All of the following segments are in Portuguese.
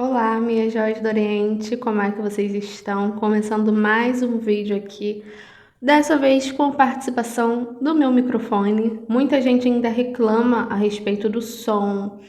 Olá, minhas joias do Oriente, como é que vocês estão? Começando mais um vídeo aqui, dessa vez com a participação do meu microfone. Muita gente ainda reclama a respeito do som,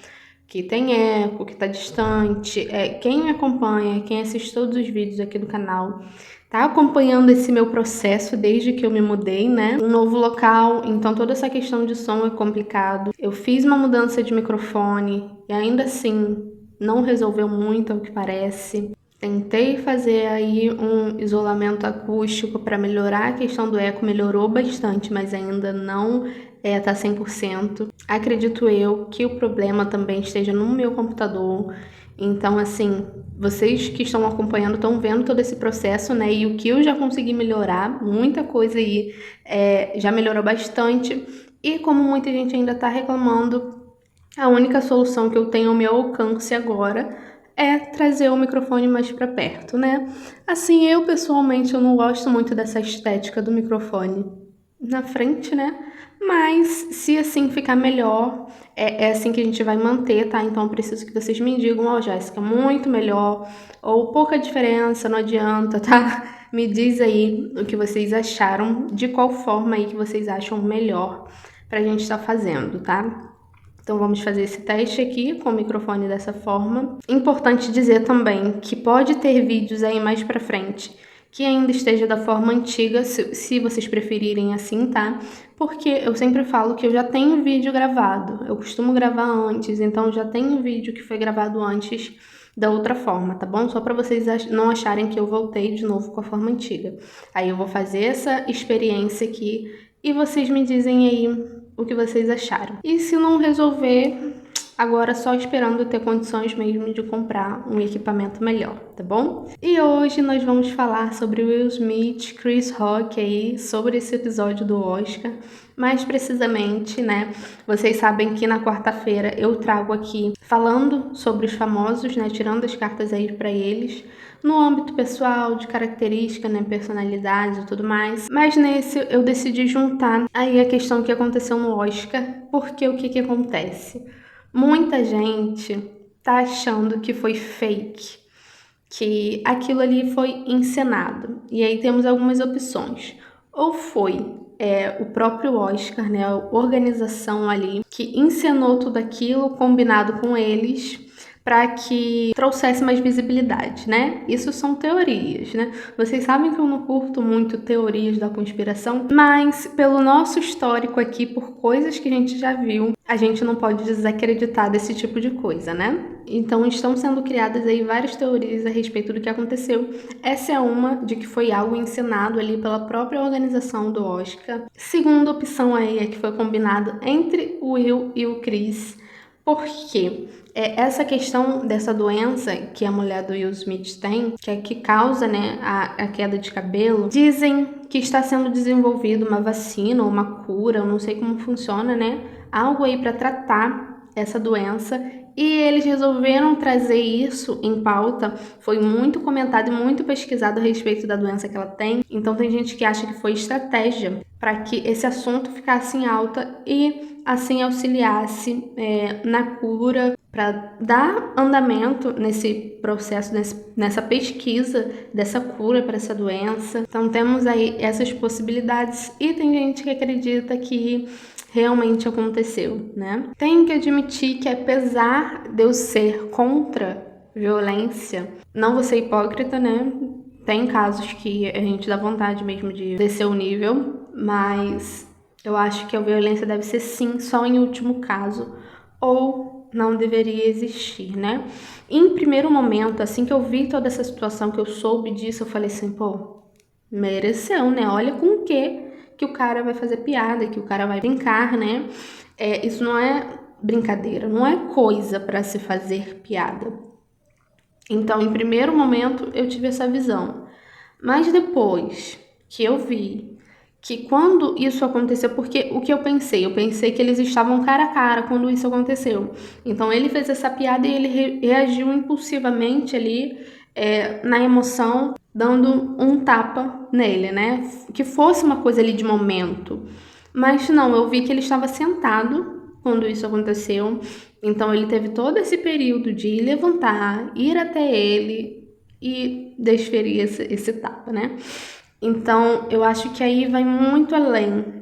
que tem eco, que tá distante. Quem me acompanha, quem assiste todos os vídeos aqui do canal, tá acompanhando esse meu processo desde que eu me mudei, né? Um novo local, então toda essa questão de som é complicado. Eu fiz uma mudança de microfone e ainda assim não resolveu muito, ao que parece. Tentei fazer aí um isolamento acústico para melhorar a questão do eco, melhorou bastante, mas ainda não tá 100%. Acredito eu que o problema também esteja no meu computador. Então, assim, vocês que estão acompanhando estão vendo todo esse processo, né? E o que eu já consegui melhorar, muita coisa aí já melhorou bastante. E como muita gente ainda está reclamando, a única solução que eu tenho ao meu alcance agora é trazer o microfone mais para perto, né? Assim, eu pessoalmente eu não gosto muito dessa estética do microfone na frente, né? Mas se assim ficar melhor, é assim que a gente vai manter, tá? Então eu preciso que vocês me digam, ó, Jéssica, muito melhor, ou pouca diferença, não adianta, tá? Me diz aí o que vocês acharam, de qual forma aí que vocês acham melhor pra gente estar fazendo, tá? Então vamos fazer esse teste aqui com o microfone dessa forma. Importante dizer também que pode ter vídeos aí mais pra frente que ainda esteja da forma antiga, se vocês preferirem assim, tá? Porque eu sempre falo que eu já tenho vídeo gravado, eu costumo gravar antes, então já tenho vídeo que foi gravado antes da outra forma, tá bom? Só para vocês não acharem que eu voltei de novo com a forma antiga. Aí eu vou fazer essa experiência aqui e vocês me dizem aí o que vocês acharam. E se não resolver, agora só esperando ter condições mesmo de comprar um equipamento melhor, tá bom? E hoje nós vamos falar sobre Will Smith, Chris Rock aí, sobre esse episódio do Oscar. Mais precisamente, né? Vocês sabem que na quarta-feira eu trago aqui falando sobre os famosos, né? Tirando as cartas aí pra eles, no âmbito pessoal, de característica, né, personalidade e tudo mais. Mas nesse eu decidi juntar aí a questão que aconteceu no Oscar, porque o que acontece? Muita gente tá achando que foi fake, que aquilo ali foi encenado. E aí temos algumas opções. Ou foi o próprio Oscar, né, a organização ali, que encenou tudo aquilo combinado com eles, para que trouxesse mais visibilidade, né? Isso são teorias, né? Vocês sabem que eu não curto muito teorias da conspiração, mas pelo nosso histórico aqui, por coisas que a gente já viu, a gente não pode desacreditar desse tipo de coisa, né? Então estão sendo criadas aí várias teorias a respeito do que aconteceu. Essa é uma, de que foi algo encenado ali pela própria organização do Oscar. Segunda opção aí é que foi combinado entre o Will e o Chris. Por quê? Essa questão dessa doença que a mulher do Will Smith tem, que é que causa, né, a queda de cabelo, dizem que está sendo desenvolvida uma vacina ou uma cura, eu não sei como funciona, né? Algo aí para tratar essa doença, e eles resolveram trazer isso em pauta. Foi muito comentado e muito pesquisado a respeito da doença que ela tem, então tem gente que acha que foi estratégia para que esse assunto ficasse em alta e assim auxiliasse na cura, para dar andamento nesse processo, nessa pesquisa dessa cura para essa doença. Então temos aí essas possibilidades e tem gente que acredita que realmente aconteceu, né? Tenho que admitir que apesar de eu ser contra violência, não vou ser hipócrita, né? Tem casos que a gente dá vontade mesmo de descer o nível, mas eu acho que a violência deve ser sim só em último caso, ou não deveria existir, né? Em primeiro momento, assim que eu vi toda essa situação, que eu soube disso, eu falei assim, pô, mereceu, né? Olha com o que o cara vai fazer piada, que o cara vai brincar, né? Isso não é brincadeira, não é coisa para se fazer piada. Então, em primeiro momento, eu tive essa visão. Mas depois que eu vi que quando isso aconteceu, porque o que eu pensei que eles estavam cara a cara quando isso aconteceu. Então ele fez essa piada e ele reagiu impulsivamente ali, na emoção, dando um tapa nele, né? Que fosse uma coisa ali de momento. Mas não, eu vi que ele estava sentado quando isso aconteceu. Então ele teve todo esse período de levantar, ir até ele e desferir esse tapa, né? Então eu acho que aí vai muito além.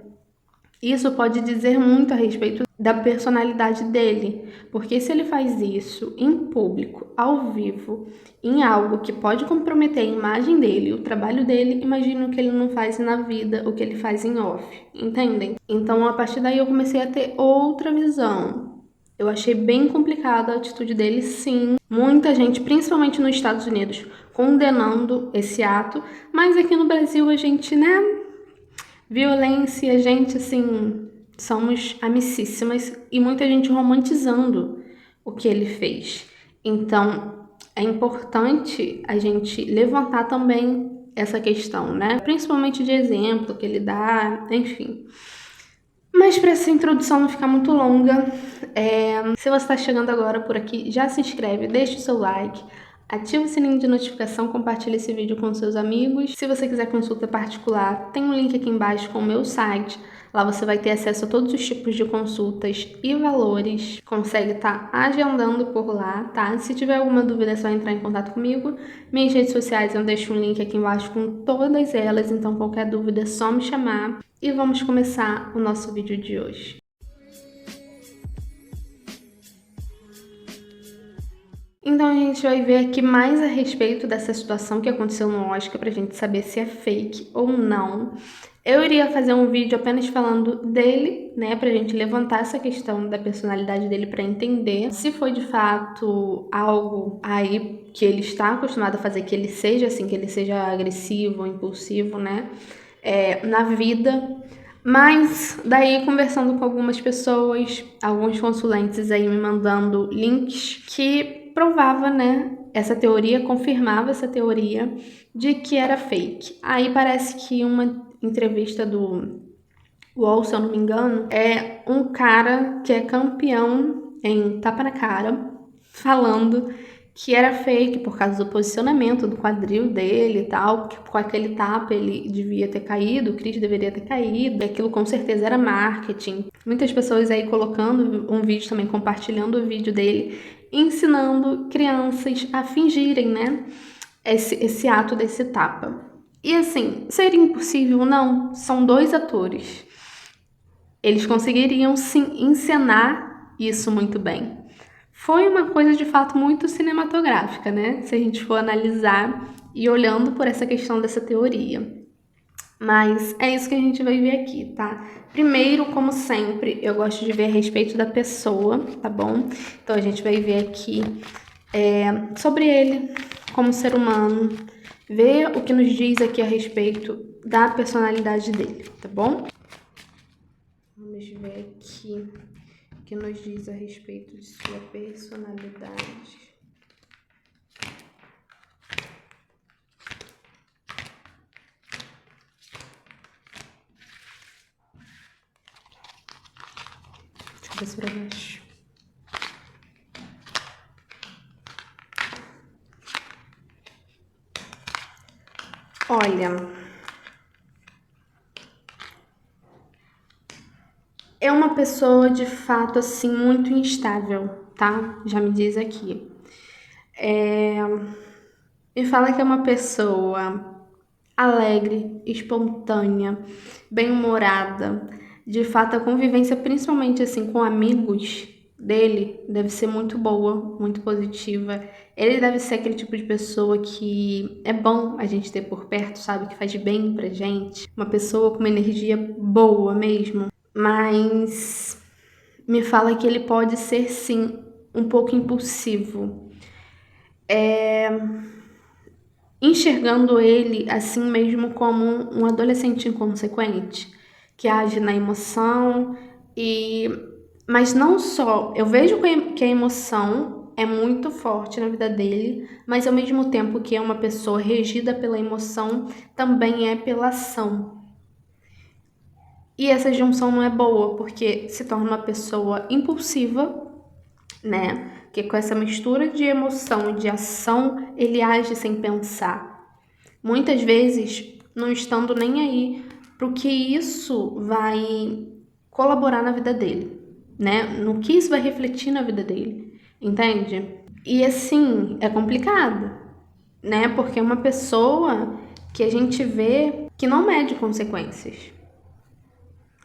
Isso pode dizer muito a respeito da personalidade dele, porque se ele faz isso em público, ao vivo, em algo que pode comprometer a imagem dele, o trabalho dele, imagino que ele não faz na vida o que ele faz em off, entendem? Então, a partir daí eu comecei a ter outra visão. Eu achei bem complicada a atitude dele, sim. Muita gente, principalmente nos Estados Unidos, condenando esse ato, mas aqui no Brasil a gente, né? Violência, gente, assim, somos amicíssimas e muita gente romantizando o que ele fez. Então, é importante a gente levantar também essa questão, né? Principalmente de exemplo que ele dá, enfim. Mas para essa introdução não ficar muito longa, se você está chegando agora por aqui, já se inscreve, deixa o seu like, ativa o sininho de notificação, compartilha esse vídeo com seus amigos. Se você quiser consulta particular, tem um link aqui embaixo com o meu site. Lá você vai ter acesso a todos os tipos de consultas e valores. Consegue estar agendando por lá, tá? Se tiver alguma dúvida é só entrar em contato comigo. Minhas redes sociais eu deixo um link aqui embaixo com todas elas, então qualquer dúvida é só me chamar. E vamos começar o nosso vídeo de hoje. Então a gente vai ver aqui mais a respeito dessa situação que aconteceu no Oscar pra gente saber se é fake ou não. Eu iria fazer um vídeo apenas falando dele, né, pra gente levantar essa questão da personalidade dele pra entender se foi de fato algo aí que ele está acostumado a fazer, que ele seja assim, que ele seja agressivo, impulsivo, né, na vida. Mas daí conversando com algumas pessoas, alguns consulentes aí me mandando links que provava, né, essa teoria, confirmava essa teoria de que era fake. Aí parece que uma entrevista do UOL, se eu não me engano, é um cara que é campeão em tapa na cara, falando que era fake por causa do posicionamento do quadril dele e tal, que com aquele tapa ele devia ter caído, o Chris deveria ter caído, e aquilo com certeza era marketing. Muitas pessoas aí colocando um vídeo também, compartilhando o vídeo dele, ensinando crianças a fingirem, né, esse ato desse tapa. E assim, seria impossível? Não, são dois atores. Eles conseguiriam sim encenar isso muito bem. Foi uma coisa de fato muito cinematográfica, né? Se a gente for analisar e olhando por essa questão dessa teoria. Mas é isso que a gente vai ver aqui, tá? Primeiro, como sempre, eu gosto de ver a respeito da pessoa, tá bom? Então a gente vai ver aqui sobre ele como ser humano, ver o que nos diz aqui a respeito da personalidade dele, tá bom? Vamos ver aqui o que nos diz a respeito de sua personalidade. Deixa eu ver se pra baixo. Olha, é uma pessoa de fato assim muito instável, tá? Já me diz aqui. Me fala que é uma pessoa alegre, espontânea, bem-humorada. De fato, a convivência, principalmente assim com amigos dele, deve ser muito boa, muito positiva. Ele deve ser aquele tipo de pessoa que é bom a gente ter por perto, sabe? Que faz bem pra gente. Uma pessoa com uma energia boa mesmo. Mas me fala que ele pode ser, sim, um pouco impulsivo. Enxergando ele assim mesmo como um adolescente inconsequente, que age na emoção mas não só, eu vejo que a emoção é muito forte na vida dele, mas ao mesmo tempo que é uma pessoa regida pela emoção, também é pela ação. E essa junção não é boa, porque se torna uma pessoa impulsiva, né? Que com essa mistura de emoção e de ação, ele age sem pensar. Muitas vezes não estando nem aí pro que isso vai colaborar na vida dele. né? No que isso vai refletir na vida dele, entende? E assim, é complicado, né? Porque é uma pessoa que a gente vê que não mede consequências,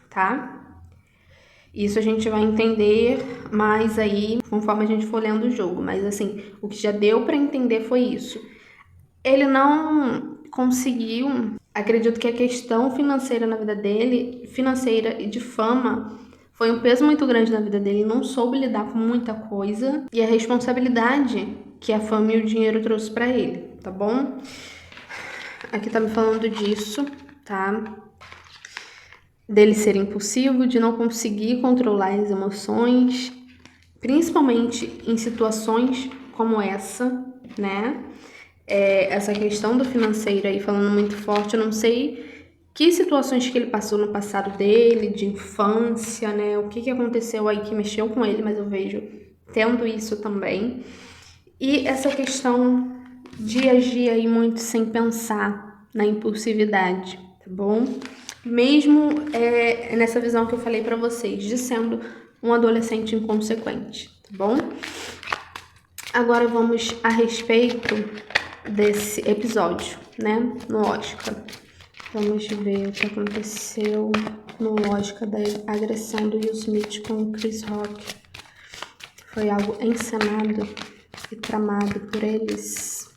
tá? Isso a gente vai entender mais aí conforme a gente for lendo o jogo, mas assim, o que já deu pra entender foi isso. Ele não conseguiu, acredito que a questão financeira na vida dele, financeira e de fama, foi um peso muito grande na vida dele, não soube lidar com muita coisa e a responsabilidade que a fama e o dinheiro trouxe pra ele, tá bom? Aqui tá me falando disso, tá? Dele ser impulsivo, de não conseguir controlar as emoções, principalmente em situações como essa, né? Essa questão do financeiro aí falando muito forte, eu não sei que situações que ele passou no passado dele, de infância, né? O que aconteceu aí que mexeu com ele, mas eu vejo tendo isso também. E essa questão de agir aí muito sem pensar na impulsividade, tá bom? Mesmo nessa visão que eu falei pra vocês, de sendo um adolescente inconsequente, tá bom? Agora vamos a respeito desse episódio, né, no Oscar. Vamos ver o que aconteceu no Oscar da agressão do Will Smith com o Chris Rock. Foi algo encenado e tramado por eles.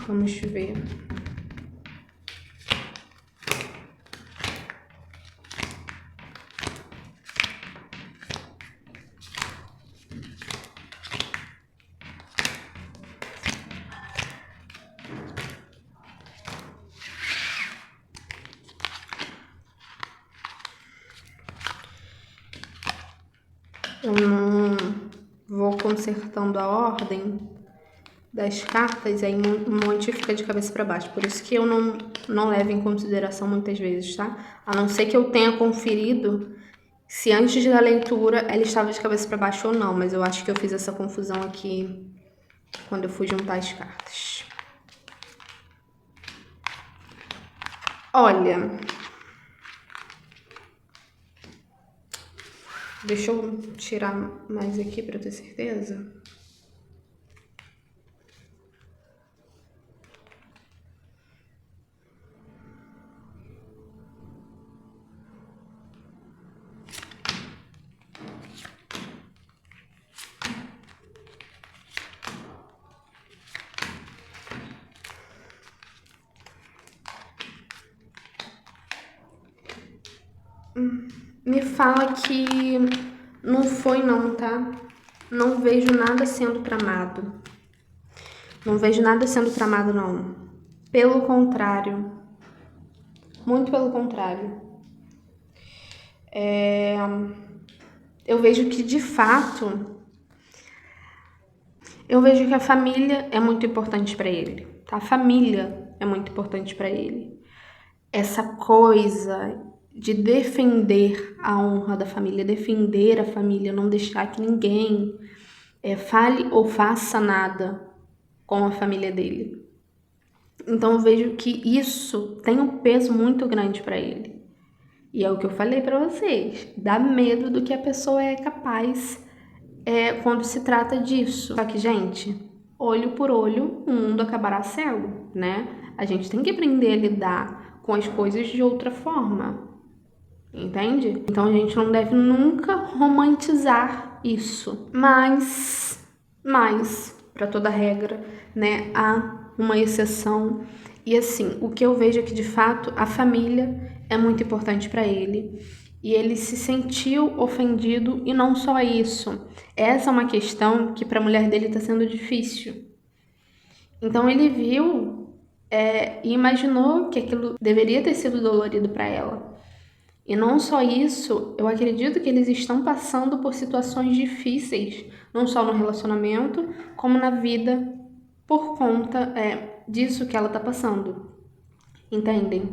Vamos ver. Eu não vou consertando a ordem das cartas, aí um monte fica de cabeça para baixo. Por isso que eu não levo em consideração muitas vezes, tá? A não ser que eu tenha conferido se antes da leitura ela estava de cabeça para baixo ou não. Mas eu acho que eu fiz essa confusão aqui quando eu fui juntar as cartas. Olha, deixa eu tirar mais aqui para ter certeza. Me fala que não foi não, tá? Não vejo nada sendo tramado. Não vejo nada sendo tramado, não. Pelo contrário. Muito pelo contrário. Eu vejo que, de fato, eu vejo que a família é muito importante pra ele, tá? A família é muito importante pra ele. Essa coisa de defender a honra da família, defender a família, não deixar que ninguém fale ou faça nada com a família dele. Então eu vejo que isso tem um peso muito grande para ele. E é o que eu falei para vocês, dá medo do que a pessoa é capaz quando se trata disso. Só que, gente, olho por olho, o mundo acabará cego, né? A gente tem que aprender a lidar com as coisas de outra forma, entende? Então a gente não deve nunca romantizar isso. Mas para toda regra, né, há uma exceção. E assim, o que eu vejo é que de fato a família é muito importante para ele. E ele se sentiu ofendido e não só isso. Essa é uma questão que para a mulher dele está sendo difícil. Então ele viu e imaginou que aquilo deveria ter sido dolorido para ela. E não só isso, eu acredito que eles estão passando por situações difíceis, não só no relacionamento, como na vida, por conta disso que ela tá passando. Entendem?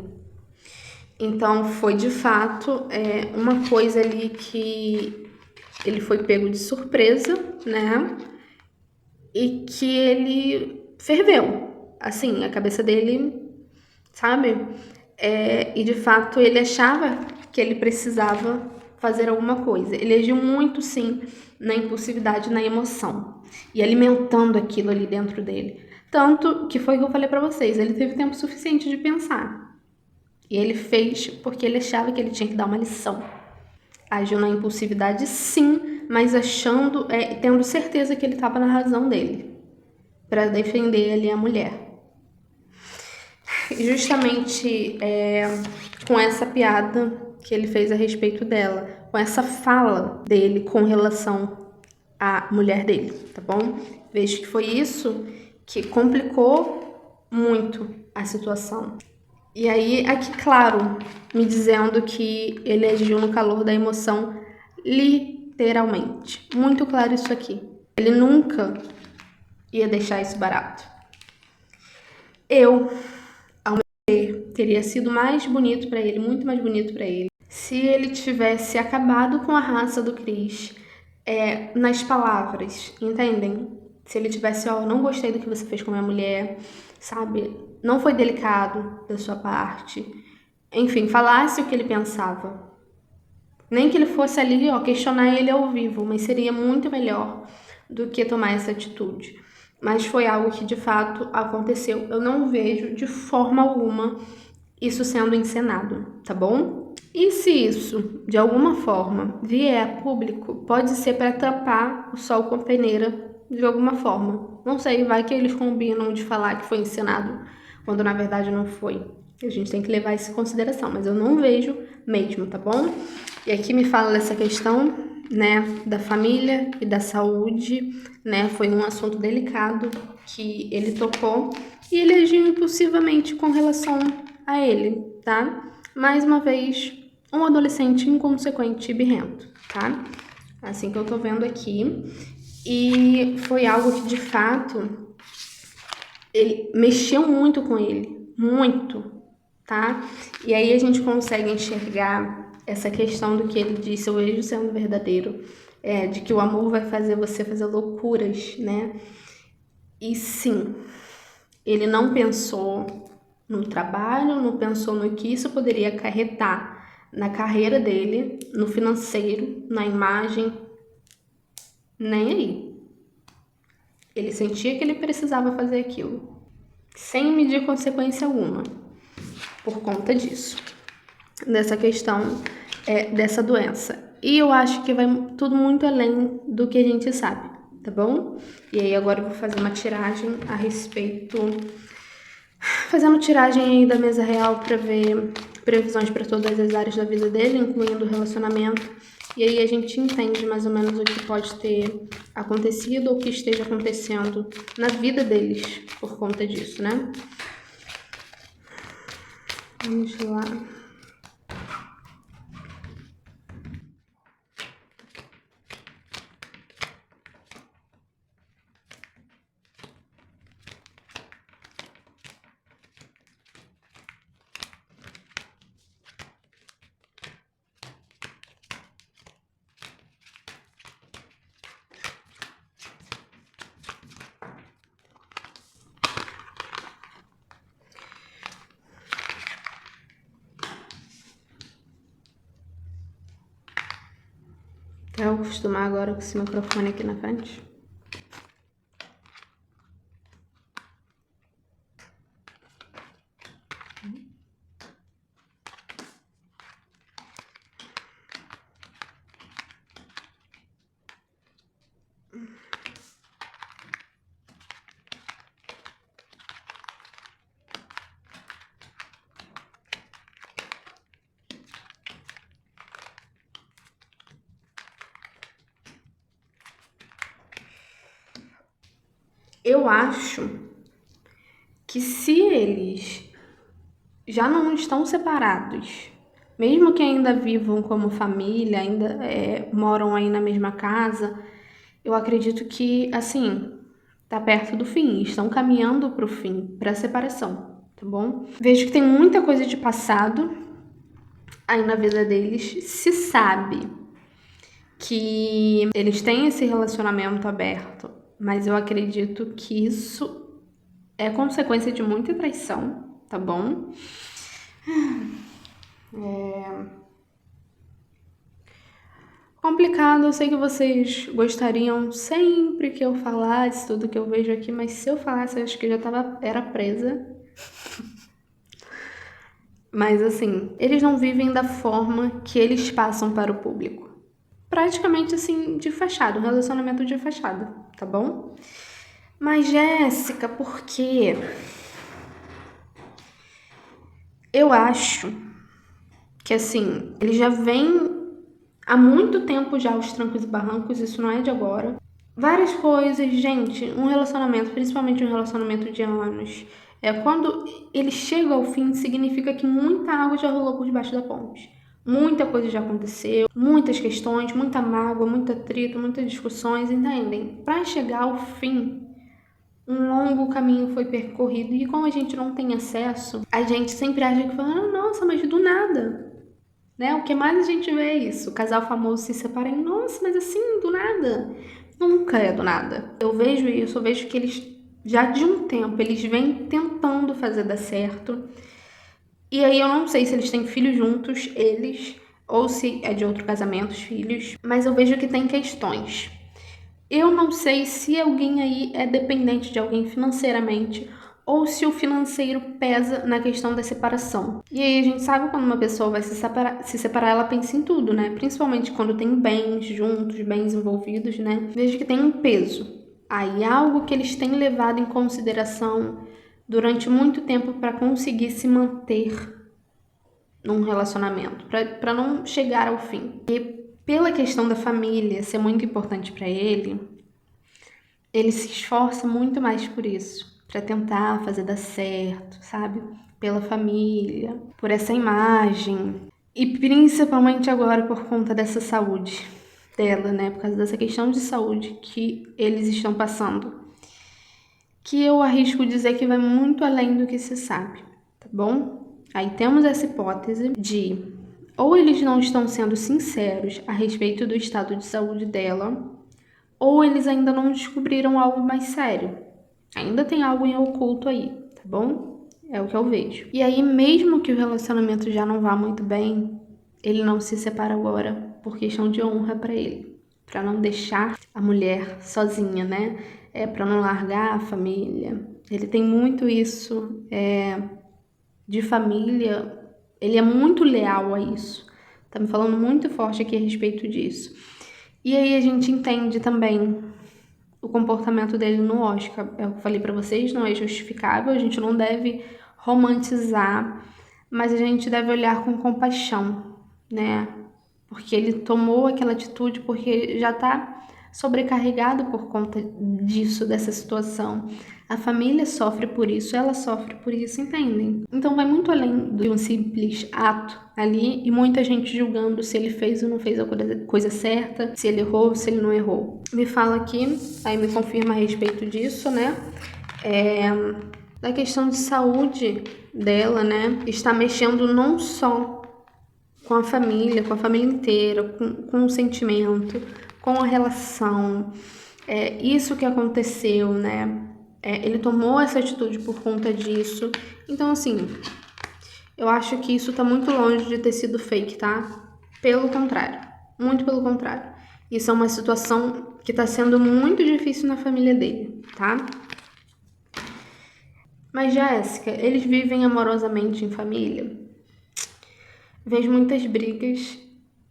Então foi de fato uma coisa ali que ele foi pego de surpresa, né? E que ele ferveu. Assim, a cabeça dele, sabe? E de fato ele achava que ele precisava fazer alguma coisa. Ele agiu muito, sim, na impulsividade, na emoção. E alimentando aquilo ali dentro dele. Tanto que foi o que eu falei pra vocês, ele teve tempo suficiente de pensar. E ele fez porque ele achava que ele tinha que dar uma lição. Agiu na impulsividade, sim, mas achando, tendo certeza que ele estava na razão dele, para defender ali a mulher. E justamente com essa piada que ele fez a respeito dela, com essa fala dele com relação à mulher dele, tá bom? Vejo que foi isso que complicou muito a situação. E aí, aqui, claro, me dizendo que ele agiu no calor da emoção, literalmente. Muito claro isso aqui. Ele nunca ia deixar isso barato. Eu, ao meu ver, teria sido mais bonito pra ele, muito mais bonito pra ele, se ele tivesse acabado com a raça do Chris nas palavras, entendem? Se ele tivesse, não gostei do que você fez com a minha mulher, sabe? Não foi delicado da sua parte. Enfim, falasse o que ele pensava. Nem que ele fosse ali, questionar ele ao vivo, mas seria muito melhor do que tomar essa atitude. Mas foi algo que de fato aconteceu. Eu não vejo de forma alguma isso sendo encenado, tá bom? E se isso, de alguma forma, vier a público, pode ser para tapar o sol com a peneira de alguma forma. Não sei, vai que eles combinam de falar que foi encenado, quando na verdade não foi. A gente tem que levar isso em consideração, mas eu não vejo mesmo, tá bom? E aqui me fala dessa questão, né, da família e da saúde, né? Foi um assunto delicado que ele tocou e ele agiu impulsivamente com relação a ele, tá? Mais uma vez, um adolescente inconsequente e birrento, tá? Assim que eu tô vendo aqui. E foi algo que, de fato, ele mexeu muito com ele, muito, tá? E aí a gente consegue enxergar essa questão do que ele disse, eu vejo sendo verdadeiro, de que o amor vai fazer você fazer loucuras, né? E sim, ele não pensou no trabalho, não pensou no que isso poderia acarretar na carreira dele, no financeiro, na imagem, nem aí. Ele sentia que ele precisava fazer aquilo, sem medir consequência alguma, por conta disso, dessa questão, dessa doença. E eu acho que vai tudo muito além do que a gente sabe, tá bom? E aí agora eu vou fazer uma tiragem a respeito, fazendo tiragem aí da mesa real para ver previsões para todas as áreas da vida dele, incluindo o relacionamento. E aí a gente entende mais ou menos o que pode ter acontecido ou o que esteja acontecendo na vida deles por conta disso, né? Vamos lá. Quer acostumar agora com esse microfone aqui na frente? Eu acho que se eles já não estão separados, mesmo que ainda vivam como família, ainda moram aí na mesma casa, eu acredito que, assim, tá perto do fim, estão caminhando pro fim, pra separação, tá bom? Vejo que tem muita coisa de passado aí na vida deles, se sabe que eles têm esse relacionamento aberto, mas eu acredito que isso é consequência de muita traição, tá bom? Complicado, eu sei que vocês gostariam sempre que eu falasse tudo que eu vejo aqui, mas se eu falasse, eu acho que era presa. Mas assim, eles não vivem da forma que eles passam para o público. Praticamente assim, de fachada, um relacionamento de fachada, tá bom? Mas Jéssica, por quê? Eu acho que assim, ele já vem há muito tempo já aos trancos e barrancos, isso não é de agora. Várias coisas, gente, um relacionamento, principalmente um relacionamento de anos, quando ele chega ao fim, significa que muita água já rolou por debaixo da ponte. Muita coisa já aconteceu, muitas questões, muita mágoa, muita atrito, muitas discussões, entendem? Para chegar ao fim, um longo caminho foi percorrido e como a gente não tem acesso, a gente sempre acha que fala, nossa, mas do nada, né? O que mais a gente vê é isso, o casal famoso se separa e, nossa, mas assim, do nada. Nunca é do nada. Eu vejo isso, eu vejo que eles, já de um tempo, eles vêm tentando fazer dar certo. E aí eu não sei se eles têm filhos juntos, eles, ou se é de outro casamento, os filhos, mas eu vejo que tem questões. Eu não sei se alguém aí é dependente de alguém financeiramente ou se o financeiro pesa na questão da separação. E aí a gente sabe quando uma pessoa vai se separar, ela pensa em tudo, né? Principalmente quando tem bens juntos, bens envolvidos, né? Vejo que tem um peso. Aí algo que eles têm levado em consideração durante muito tempo para conseguir se manter num relacionamento, para não chegar ao fim. E pela questão da família ser muito importante para ele se esforça muito mais por isso, para tentar fazer dar certo, sabe? Pela família, por essa imagem e principalmente agora por conta dessa saúde dela, né? Por causa dessa questão de saúde que eles estão passando, que eu arrisco dizer que vai muito além do que se sabe, tá bom? Aí temos essa hipótese de ou eles não estão sendo sinceros a respeito do estado de saúde dela, ou eles ainda não descobriram algo mais sério. Ainda tem algo em oculto aí, tá bom? É o que eu vejo. E aí, mesmo que o relacionamento já não vá muito bem, ele não se separa agora por questão de honra para ele, para não deixar a mulher sozinha, né? Para não largar a família. Ele tem muito isso de família. Ele é muito leal a isso. Tá me falando muito forte aqui a respeito disso. E aí a gente entende também o comportamento dele no Oscar. É o que eu falei pra vocês, não é justificável, a gente não deve romantizar, mas a gente deve olhar com compaixão, né? Porque ele tomou aquela atitude porque já tá sobrecarregado por conta disso, dessa situação. A família sofre por isso, ela sofre por isso, entendem? Então vai muito além de um simples ato ali e muita gente julgando se ele fez ou não fez a coisa certa, se ele errou ou se ele não errou. Me fala aqui, aí me confirma a respeito disso, né? Da questão de saúde dela, né? Está mexendo não só com a família inteira, com o sentimento, com a relação. Isso que aconteceu, né? Ele tomou essa atitude por conta disso. Então, assim, eu acho que isso tá muito longe de ter sido fake, tá? Pelo contrário, muito pelo contrário. Isso é uma situação que tá sendo muito difícil na família dele, tá? Mas, Jéssica, eles vivem amorosamente em família? Vejo muitas brigas,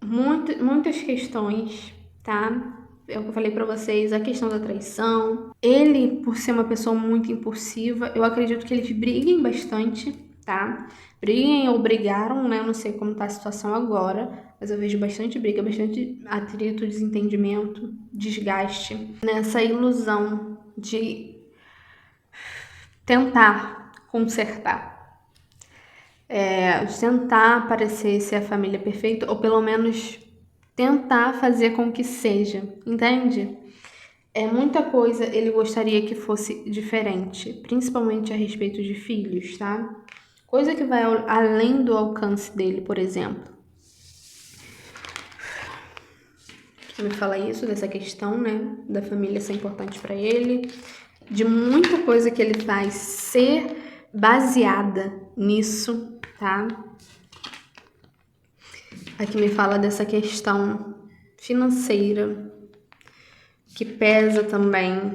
muitas questões, tá? É o que eu falei pra vocês, a questão da traição. Ele, por ser uma pessoa muito impulsiva, eu acredito que eles briguem bastante, tá? Briguem ou brigaram, né? Eu não sei como tá a situação agora, mas eu vejo bastante briga, bastante atrito, desentendimento, desgaste, nessa ilusão de tentar consertar. Tentar parecer ser a família perfeita, ou pelo menos tentar fazer com que seja, entende? Muita coisa ele gostaria que fosse diferente, principalmente a respeito de filhos, tá? Coisa que vai além do alcance dele, por exemplo. Você me fala isso, dessa questão, né, da família ser importante pra ele, de muita coisa que ele faz ser baseada nisso, tá? Aqui me fala dessa questão financeira, que pesa também,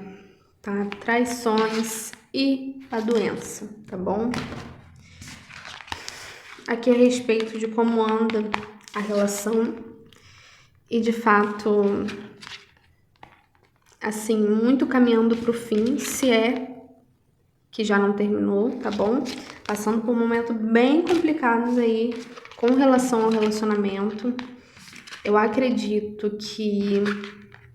tá? Traições e a doença, tá bom? Aqui a respeito de como anda a relação e, de fato, assim, muito caminhando pro fim, se é que já não terminou, tá bom? Passando por momentos bem complicados aí com relação ao relacionamento. Eu acredito que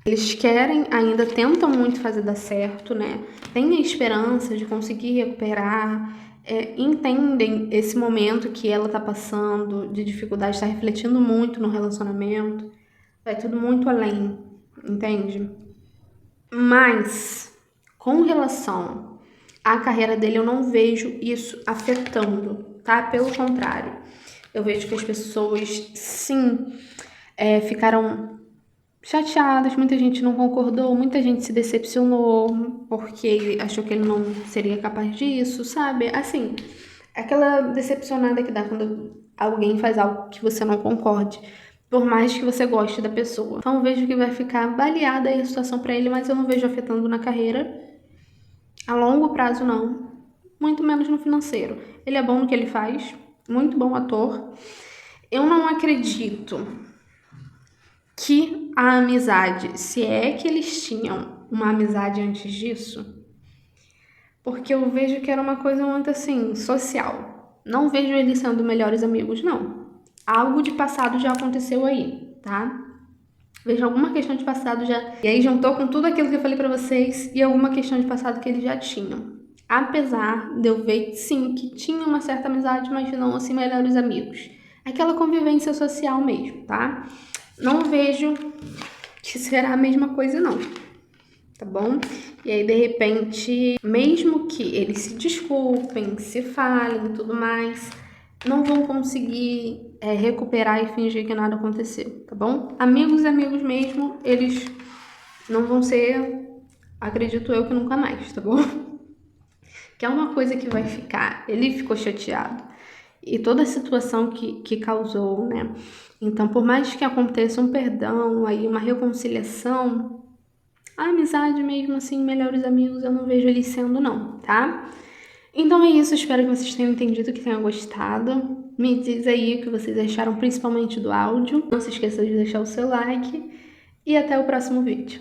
eles querem, ainda tentam muito fazer dar certo, né? Tem a esperança de conseguir recuperar, entendem esse momento que ela tá passando de dificuldade, tá refletindo muito no relacionamento, vai tudo muito além, entende? Mas, com relação à carreira dele, eu não vejo isso afetando, tá? Pelo contrário, eu vejo que as pessoas, sim, ficaram chateadas, muita gente não concordou, muita gente se decepcionou porque achou que ele não seria capaz disso, sabe? Assim, aquela decepcionada que dá quando alguém faz algo que você não concorde, por mais que você goste da pessoa. Então eu vejo que vai ficar baleada aí a situação pra ele, mas eu não vejo afetando na carreira. A longo prazo não, muito menos no financeiro. Ele é bom no que ele faz, muito bom ator. Eu não acredito que a amizade, se é que eles tinham uma amizade antes disso, porque eu vejo que era uma coisa muito assim, social. Não vejo eles sendo melhores amigos, não. Algo de passado já aconteceu aí, tá? Vejo alguma questão de passado já. E aí juntou com tudo aquilo que eu falei pra vocês e alguma questão de passado que eles já tinham. Apesar de eu ver, sim, que tinha uma certa amizade, mas não assim melhores amigos. Aquela convivência social mesmo, tá? Não vejo que será a mesma coisa, não. Tá bom? E aí, de repente, mesmo que eles se desculpem, se falem e tudo mais, não vão conseguir recuperar e fingir que nada aconteceu, tá bom? Amigos e amigos mesmo, eles não vão ser, acredito eu, que nunca mais, tá bom? Que é uma coisa que vai ficar. Ele ficou chateado. E toda a situação que causou, né? Então, por mais que aconteça um perdão, aí uma reconciliação, a amizade mesmo, assim, melhores amigos, eu não vejo eles sendo, não, tá? Então é isso, espero que vocês tenham entendido, que tenham gostado. Me diz aí o que vocês acharam, principalmente do áudio. Não se esqueça de deixar o seu like e até o próximo vídeo.